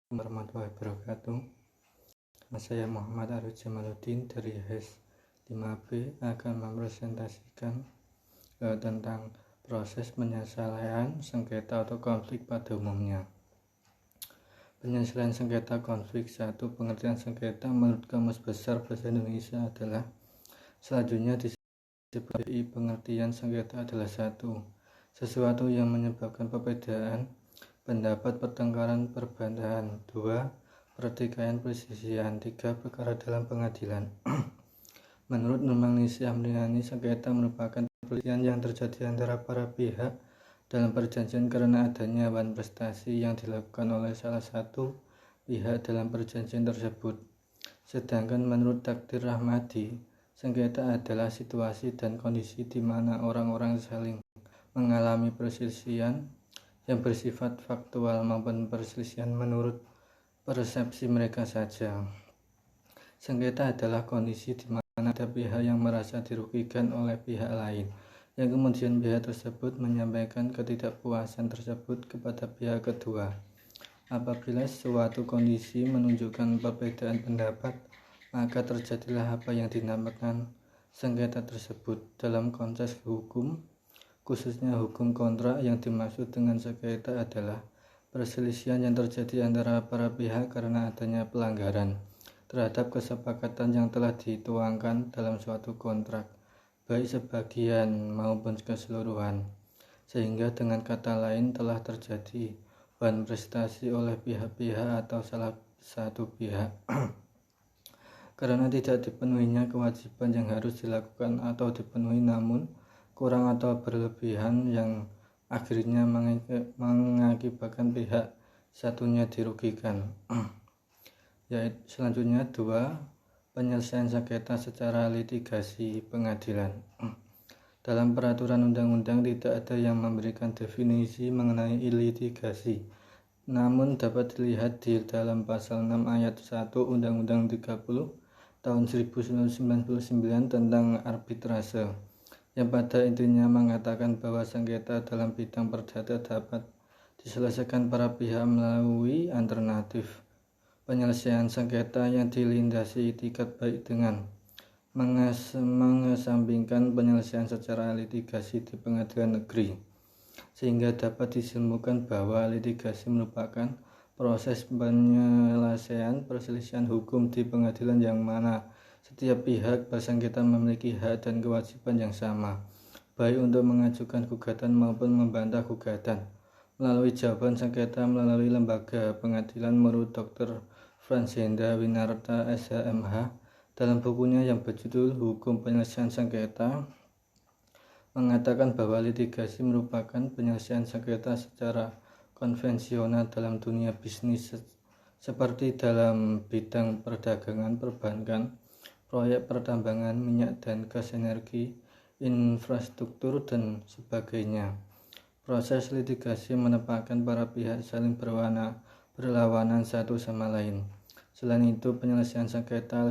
Warahmatullahi wabarakatuh. Saya Muhammad Arif Jamaluddin dari HES 5B akan mempresentasikan tentang proses penyelesaian sengketa atau konflik pada umumnya. Penyelesaian sengketa konflik. Satu, pengertian sengketa menurut Kamus Besar Bahasa Indonesia adalah selanjutnya disebut. Pengertian sengketa adalah satu, sesuatu yang menyebabkan perbedaan pendapat, pertengkaran, perbantahan. 2. Pertikaian, perselisihan. 3. Perkara dalam pengadilan. Menurut Nurmansyah Murniani, sengketa merupakan perselisihan yang terjadi antara para pihak dalam perjanjian karena adanya wan prestasi yang dilakukan oleh salah satu pihak dalam perjanjian tersebut. Sedangkan menurut Takdir Rahmadi, sengketa adalah situasi dan kondisi di mana orang-orang saling mengalami perselisihan yang bersifat faktual maupun perselisihan menurut persepsi mereka saja. Sengketa adalah kondisi di mana ada pihak yang merasa dirugikan oleh pihak lain, yang kemudian pihak tersebut menyampaikan ketidakpuasan tersebut kepada pihak kedua. Apabila suatu kondisi menunjukkan perbedaan pendapat, maka terjadilah apa yang dinamakan sengketa tersebut. Dalam konteks hukum, khususnya hukum kontrak, yang dimaksud dengan sengketa adalah perselisihan yang terjadi antara para pihak karena adanya pelanggaran terhadap kesepakatan yang telah dituangkan dalam suatu kontrak, baik sebagian maupun keseluruhan, sehingga dengan kata lain telah terjadi wan prestasi oleh pihak-pihak atau salah satu pihak karena tidak dipenuhinya kewajiban yang harus dilakukan atau dipenuhi namun kurang atau berlebihan, yang akhirnya mengakibatkan pihak satunya dirugikan. Yaitu selanjutnya 2. Penyelesaian sengketa secara litigasi pengadilan. Dalam peraturan undang-undang tidak ada yang memberikan definisi mengenai litigasi, namun dapat dilihat di dalam pasal 6 ayat 1 Undang-Undang 30 tahun 1999 tentang arbitrase, yang pada intinya mengatakan bahwa sengketa dalam bidang perdata dapat diselesaikan para pihak melalui alternatif penyelesaian sengketa yang dilindasi itikat baik dengan mengesampingkan penyelesaian secara litigasi di pengadilan negeri, sehingga dapat disimpulkan bahwa litigasi merupakan proses penyelesaian perselisihan hukum di pengadilan yang mana setiap pihak bersengketa memiliki hak dan kewajiban yang sama, baik untuk mengajukan gugatan maupun membantah gugatan melalui jawaban sengketa melalui lembaga pengadilan. Menurut Dr. Franzenda Winarta SHMH dalam bukunya yang berjudul Hukum Penyelesaian Sengketa, mengatakan bahwa litigasi merupakan penyelesaian sengketa secara konvensional dalam dunia bisnis seperti dalam bidang perdagangan, perbankan, proyek pertambangan, minyak dan gas, energi, infrastruktur, dan sebagainya. Proses litigasi menempatkan para pihak saling berlawanan satu sama lain. Selain itu, penyelesaian sengketa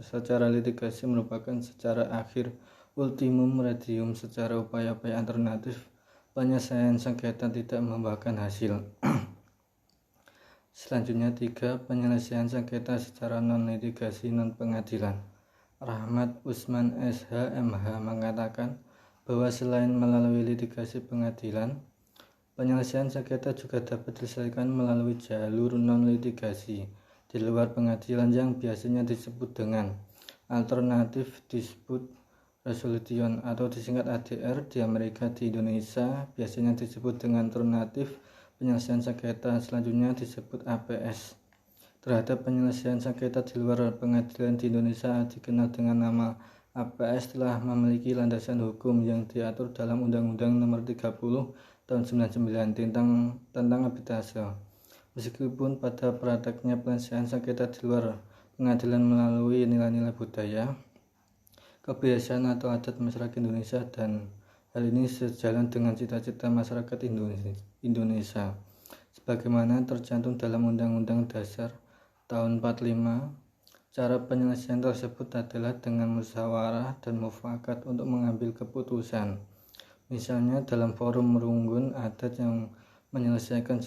secara litigasi merupakan secara akhir ultimum radium secara upaya-upaya alternatif penyelesaian sengketa tidak membuahkan hasil. Selanjutnya 3. Penyelesaian sengketa secara non-litigasi non-pengadilan. Rahmat Usman SHMH mengatakan bahwa selain melalui litigasi pengadilan, penyelesaian sengketa juga dapat diselesaikan melalui jalur non-litigasi di luar pengadilan yang biasanya disebut dengan Alternative Dispute Resolution atau disingkat ADR di Amerika. Di Indonesia biasanya disebut dengan alternatif penyelesaian sengketa, selanjutnya disebut APS. Terhadap penyelesaian sengketa di luar pengadilan di Indonesia dikenal dengan nama APS telah memiliki landasan hukum yang diatur dalam Undang-Undang Nomor 30 Tahun 99 tentang arbitrase. Meskipun pada prakteknya penyelesaian sengketa di luar pengadilan melalui nilai-nilai budaya, kebiasaan atau adat masyarakat Indonesia, dan hal ini sejalan dengan cita-cita masyarakat Indonesia sebagaimana tercantum dalam Undang-Undang Dasar tahun 45. Cara penyelesaian tersebut adalah dengan musyawarah dan mufakat untuk mengambil keputusan. Misalnya dalam forum runggun adat yang menyelesaikan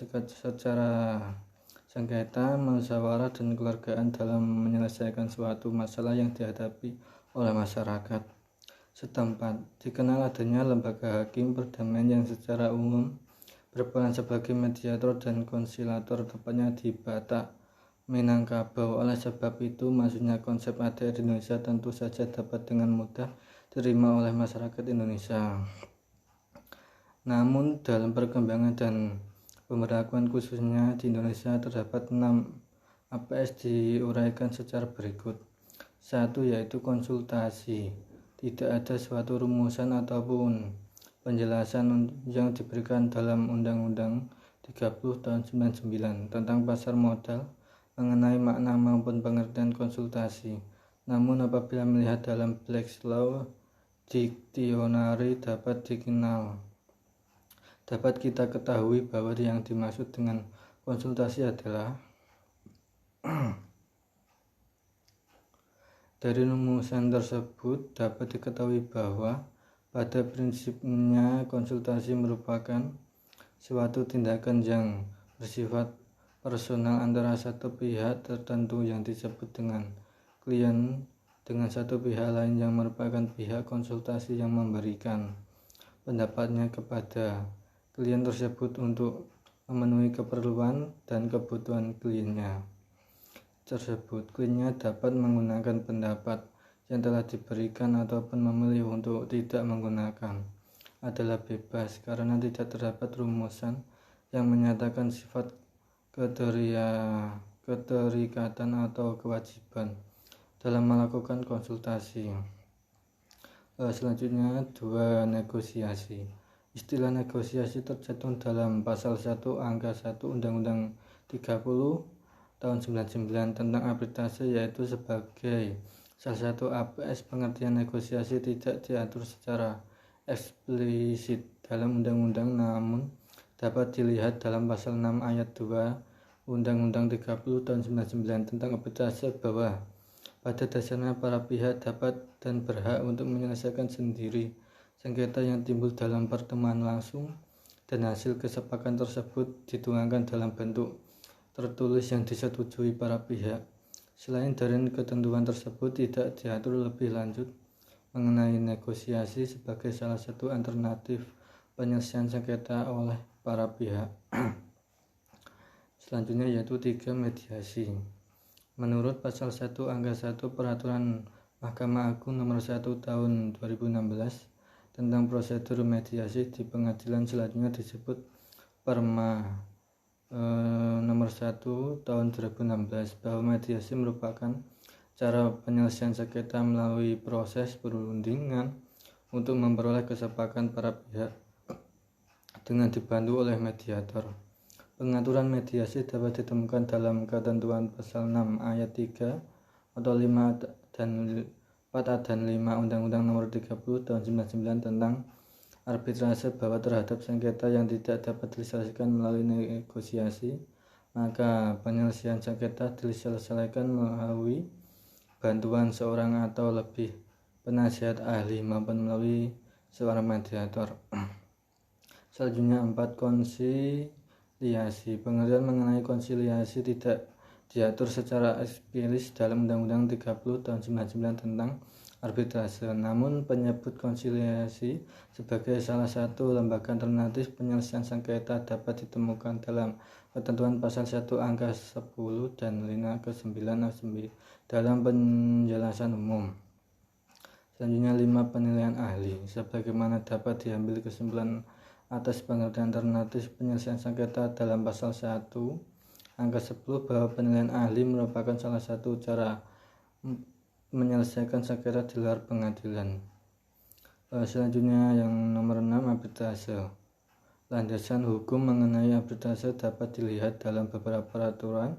sengketa, musyawarah, dan kekeluargaan dalam menyelesaikan suatu masalah yang dihadapi oleh masyarakat setempat. Dikenal adanya lembaga hakim perdamaian yang secara umum berperan sebagai mediator dan konsilator, tepatnya di Batak, Minangkabau. Oleh sebab itu, masuknya konsep ADR di Indonesia tentu saja dapat dengan mudah diterima oleh masyarakat Indonesia. Namun, dalam perkembangan dan pemberlakuan khususnya di Indonesia terdapat 6 APS diuraikan secara berikut. 1. Yaitu konsultasi. Tidak ada suatu rumusan ataupun penjelasan yang diberikan dalam Undang-Undang 30 tahun 99 tentang pasar modal mengenai makna maupun pengertian konsultasi. Namun apabila melihat dalam Black's Law Dictionary dapat kita ketahui bahwa yang dimaksud dengan konsultasi adalah dari rumusan tersebut dapat diketahui bahwa pada prinsipnya konsultasi merupakan suatu tindakan yang bersifat personal antara satu pihak tertentu yang disebut dengan klien dengan satu pihak lain yang merupakan pihak konsultasi yang memberikan pendapatnya kepada klien tersebut untuk memenuhi keperluan dan kebutuhan kliennya tersebut. Kliennya dapat menggunakan pendapat yang telah diberikan ataupun memilih untuk tidak menggunakan. Adalah bebas karena tidak terdapat rumusan yang menyatakan sifat keterikatan atau kewajiban dalam melakukan konsultasi. Selanjutnya 2. Negosiasi. Istilah negosiasi tercantum dalam pasal 1 angka 1 Undang-Undang 30 tahun 99 tentang arbitrase, yaitu sebagai salah satu APS. Pengertian negosiasi tidak diatur secara eksplisit dalam undang-undang, namun dapat dilihat dalam pasal 6 ayat 2 Undang-Undang 30 tahun 99 tentang arbitrase bahwa pada dasarnya para pihak dapat dan berhak untuk menyelesaikan sendiri sengketa yang timbul dalam pertemuan langsung, dan hasil kesepakatan tersebut dituangkan dalam bentuk tertulis yang disetujui para pihak. Selain dari ketentuan tersebut, tidak diatur lebih lanjut mengenai negosiasi sebagai salah satu alternatif penyelesaian sengketa oleh para pihak. Selanjutnya yaitu 3. Mediasi. Menurut pasal 1 angka 1 Peraturan Mahkamah Agung nomor 1 tahun 2016 tentang prosedur mediasi di pengadilan, selanjutnya disebut Perma nomor 1 tahun 2016, bahwa mediasi merupakan cara penyelesaian sengketa melalui proses perundingan untuk memperoleh kesepakatan para pihak dengan dibantu oleh mediator. Pengaturan mediasi dapat ditemukan dalam ketentuan pasal 6 ayat 3 atau 5 dan 4 dan 5 Undang-Undang nomor 30 tahun 99 tentang arbitrase, bahwa terhadap sengketa yang tidak dapat diselesaikan melalui negosiasi, maka penyelesaian sengketa diselesaikan melalui bantuan seorang atau lebih penasihat ahli maupun melalui seorang mediator. Selanjutnya 4. Konsiliasi. Pengertian mengenai konsiliasi tidak diatur secara eksplisit dalam Undang-Undang 30 tahun 99 tentang arbitrase, namun penyebut konsiliasi sebagai salah satu lembaga alternatif penyelesaian sengketa dapat ditemukan dalam ketentuan pasal 1 angka 10 dan 5 ke 9 dalam penjelasan umum. Selanjutnya 5. Penilaian ahli. Sebagaimana dapat diambil kesimpulan atas pengertian alternatif penyelesaian sengketa dalam pasal 1 angka 10 bahwa penilaian ahli merupakan salah satu cara menyelesaikan sengketa di luar pengadilan. Selanjutnya yang nomor 6. Arbitrase. Landasan hukum mengenai arbitrase dapat dilihat dalam beberapa peraturan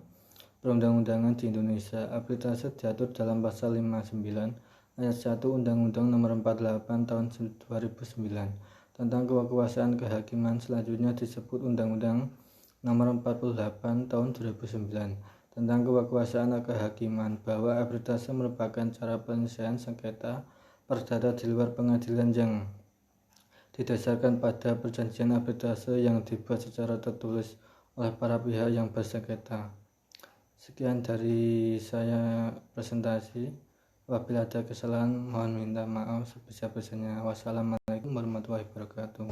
perundang-undangan di Indonesia. Arbitrase diatur dalam pasal 59 ayat 1 Undang-Undang nomor 48 tahun 2009 tentang kekuasaan kehakiman. Selanjutnya disebut Undang-Undang nomor 48 tahun 2009 tentang kekuasaan kehakiman, bahwa arbitrase merupakan cara penyelesaian sengketa perdata di luar pengadilan yang didasarkan pada perjanjian arbitrase yang dibuat secara tertulis oleh para pihak yang bersengketa. Sekian dari saya presentasi. Apabila ada kesalahan mohon minta maaf sebesar-besarnya. Wassalamualaikum warahmatullahi wabarakatuh.